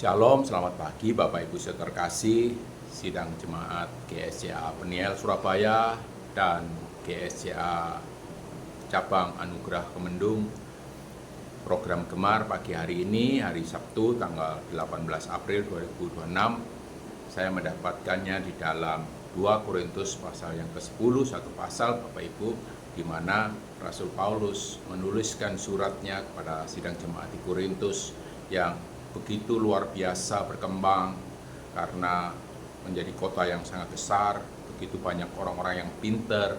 Shalom, selamat pagi Bapak Ibu saudara terkasih. Sidang Jemaat GSCA Peniel Surabaya dan GSCA Cabang Anugerah Kemendung. Program Gemar pagi hari ini, hari Sabtu tanggal 18 April 2026. Saya mendapatkannya di dalam 2 Korintus pasal yang ke-10, satu pasal Bapak Ibu, di mana Rasul Paulus menuliskan suratnya kepada sidang jemaat di Korintus yang begitu luar biasa berkembang karena menjadi kota yang sangat besar, begitu banyak orang-orang yang pinter,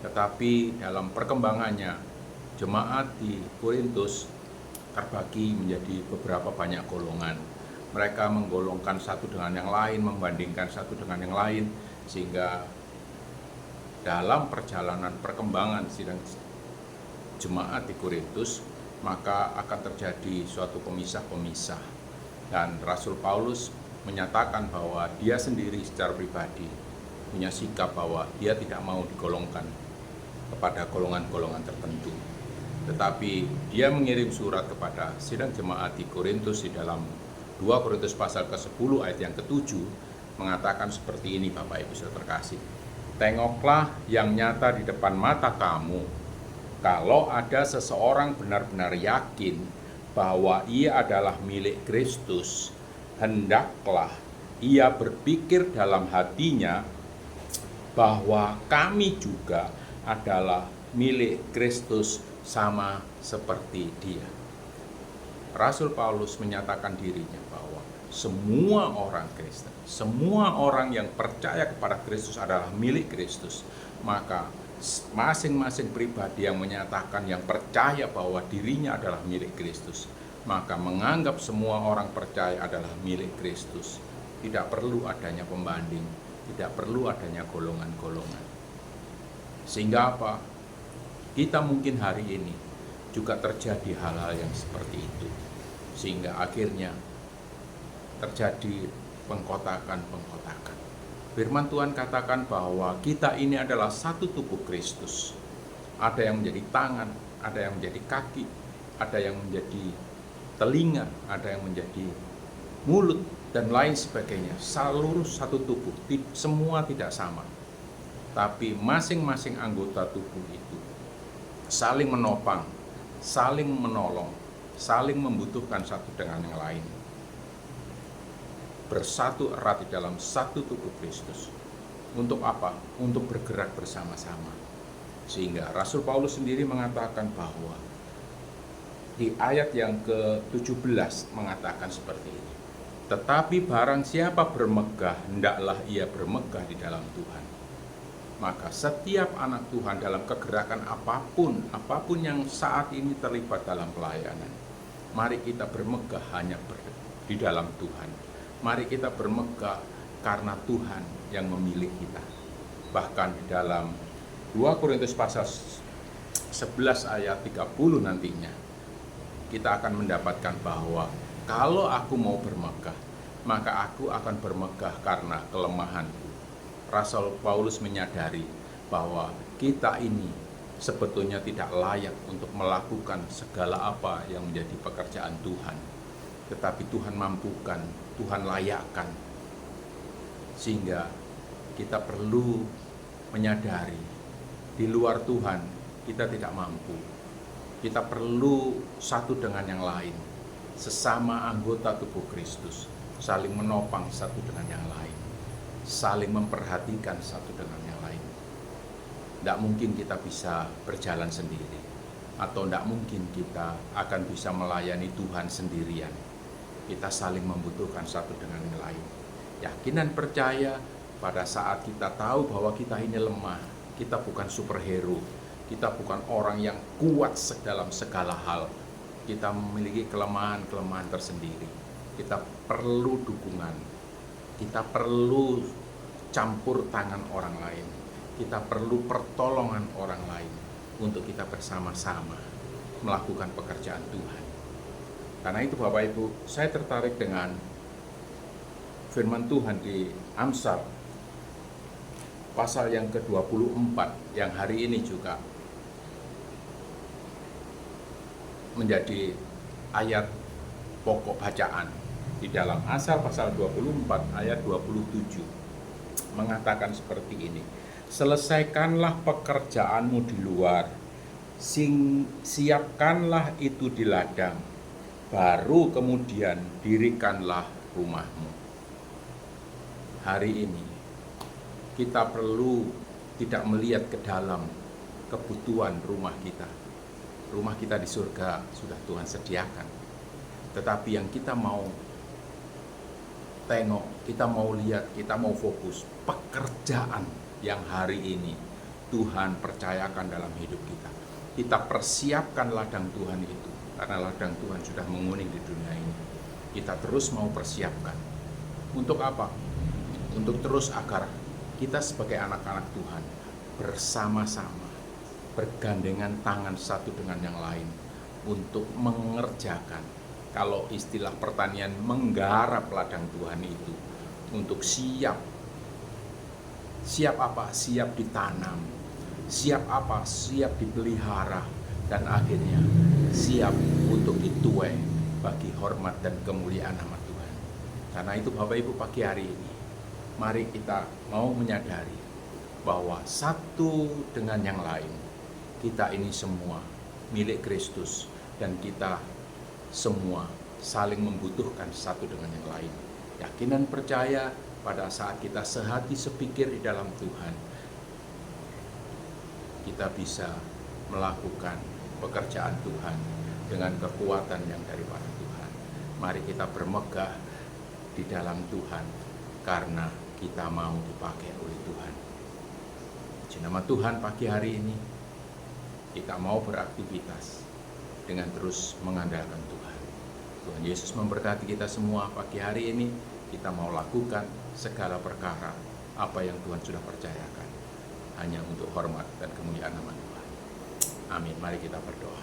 tetapi dalam perkembangannya jemaat di Korintus terbagi menjadi beberapa banyak golongan. Mereka menggolongkan satu dengan yang lain, membandingkan satu dengan yang lain, sehingga dalam perjalanan perkembangan sidang jemaat di Korintus maka akan terjadi suatu pemisah-pemisah. Dan Rasul Paulus menyatakan bahwa dia sendiri secara pribadi punya sikap bahwa dia tidak mau digolongkan kepada golongan-golongan tertentu. Tetapi dia mengirim surat kepada sidang jemaat di Korintus di dalam 2 Korintus pasal ke-10 ayat yang ke-7 mengatakan seperti ini Bapak Ibu saudara terkasih. Tengoklah yang nyata di depan mata kamu. Kalau ada seseorang benar-benar yakin bahwa ia adalah milik Kristus, hendaklah ia berpikir dalam hatinya bahwa kami juga adalah milik Kristus sama seperti dia. Rasul Paulus menyatakan dirinya bahwa semua orang Kristen, semua orang yang percaya kepada Kristus adalah milik Kristus. Maka masing-masing pribadi yang menyatakan, yang percaya bahwa dirinya adalah milik Kristus, maka menganggap semua orang percaya adalah milik Kristus. Tidak perlu adanya pembanding, tidak perlu adanya golongan-golongan. Sehingga apa? Kita mungkin hari ini juga terjadi hal-hal yang seperti itu. Sehingga akhirnya terjadi pengkotakan-pengkotakan. Firman Tuhan katakan bahwa kita ini adalah satu tubuh Kristus. Ada yang menjadi tangan, ada yang menjadi kaki, ada yang menjadi telinga, ada yang menjadi mulut, dan lain sebagainya. Seluruh satu tubuh, semua tidak sama. Tapi masing-masing anggota tubuh itu saling menopang, saling menolong, saling membutuhkan satu dengan yang lain. Bersatu erat di dalam satu tubuh Kristus. Untuk apa? Untuk bergerak bersama-sama. Sehingga Rasul Paulus sendiri mengatakan bahwa di ayat yang ke-17 mengatakan seperti ini. Tetapi barang siapa bermegah, hendaklah ia bermegah di dalam Tuhan. Maka setiap anak Tuhan dalam kegerakan apapun yang saat ini terlibat dalam pelayanan, mari kita bermegah hanya di dalam Tuhan. Mari kita bermegah karena Tuhan yang memilih kita. Bahkan di dalam 2 Korintus pasal 11 ayat 30 nantinya, kita akan mendapatkan bahwa kalau aku mau bermegah, maka aku akan bermegah karena kelemahanku. Rasul Paulus menyadari bahwa kita ini sebetulnya tidak layak untuk melakukan segala apa yang menjadi pekerjaan Tuhan. Tetapi Tuhan mampukan, Tuhan layakkan. Sehingga kita perlu menyadari, di luar Tuhan kita tidak mampu. Kita perlu satu dengan yang lain, sesama anggota tubuh Kristus, saling menopang satu dengan yang lain, saling memperhatikan satu dengan yang lain. Tidak mungkin kita bisa berjalan sendiri, atau tidak mungkin kita akan bisa melayani Tuhan sendirian. Kita saling membutuhkan satu dengan yang lain. Yakinan percaya pada saat kita tahu bahwa kita ini lemah, kita bukan superhero, kita bukan orang yang kuat dalam segala hal. Kita memiliki kelemahan-kelemahan tersendiri. Kita perlu dukungan, kita perlu campur tangan orang lain, kita perlu pertolongan orang lain untuk kita bersama-sama melakukan pekerjaan Tuhan. Karena itu Bapak Ibu, saya tertarik dengan firman Tuhan di Amsal pasal yang ke-24 yang hari ini juga menjadi ayat pokok bacaan, Di dalam Amsal pasal 24 ayat 27 mengatakan seperti ini. Selesaikanlah pekerjaanmu di luar, siapkanlah itu di ladang, baru kemudian dirikanlah rumahmu. Hari ini kita perlu tidak melihat ke dalam kebutuhan rumah kita. Rumah kita di surga sudah Tuhan sediakan. Tetapi yang kita mau tengok, kita mau lihat, kita mau fokus pekerjaan yang hari ini Tuhan percayakan dalam hidup kita. Kita persiapkan ladang Tuhan itu, karena ladang Tuhan sudah menguning di dunia ini. Kita terus mau persiapkan. Untuk apa? Untuk terus agar kita sebagai anak-anak Tuhan bersama-sama, bergandengan tangan satu dengan yang lain untuk mengerjakan, kalau istilah pertanian, menggarap ladang Tuhan itu untuk siap. Siap apa? Siap ditanam. Siap apa? Siap dipelihara. Dan akhirnya siap untuk dituai bagi hormat dan kemuliaan nama Tuhan. Karena itu Bapak Ibu, pagi hari ini mari kita mau menyadari bahwa satu dengan yang lain, kita ini semua milik Kristus dan kita semua saling membutuhkan satu dengan yang lain. Yakin dan percaya pada saat kita sehati sepikir di dalam Tuhan, kita bisa melakukan pekerjaan Tuhan dengan kekuatan yang daripada Tuhan. Mari kita bermegah di dalam Tuhan karena kita mau dipakai oleh Tuhan. Di nama Tuhan pagi hari ini kita mau beraktivitas dengan terus mengandalkan Tuhan. Tuhan Yesus memberkati kita semua pagi hari ini. Kita mau lakukan segala perkara apa yang Tuhan sudah percayakan, hanya untuk hormat dan kemuliaan nama Tuhan. Amin. Mari kita berdoa.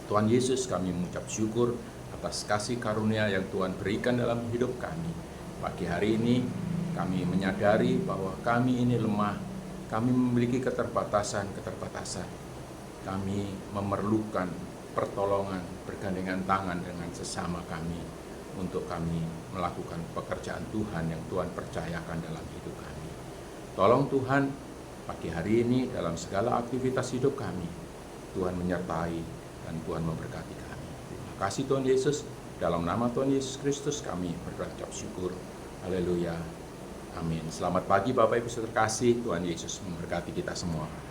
Tuhan Yesus, kami mengucap syukur atas kasih karunia yang Tuhan berikan dalam hidup kami. Pagi hari ini kami menyadari bahwa kami ini lemah, kami memiliki keterbatasan. Kami memerlukan pertolongan, bergandengan tangan dengan sesama kami untuk kami melakukan pekerjaan Tuhan yang Tuhan percayakan dalam hidup kami. Tolong Tuhan, pagi hari ini dalam segala aktivitas hidup kami, Tuhan menyertai dan Tuhan memberkati kami. Terima kasih Tuhan Yesus, dalam nama Tuhan Yesus Kristus kami berucap syukur. Haleluya. Amin. Selamat pagi Bapak Ibu terkasih, Tuhan Yesus memberkati kita semua.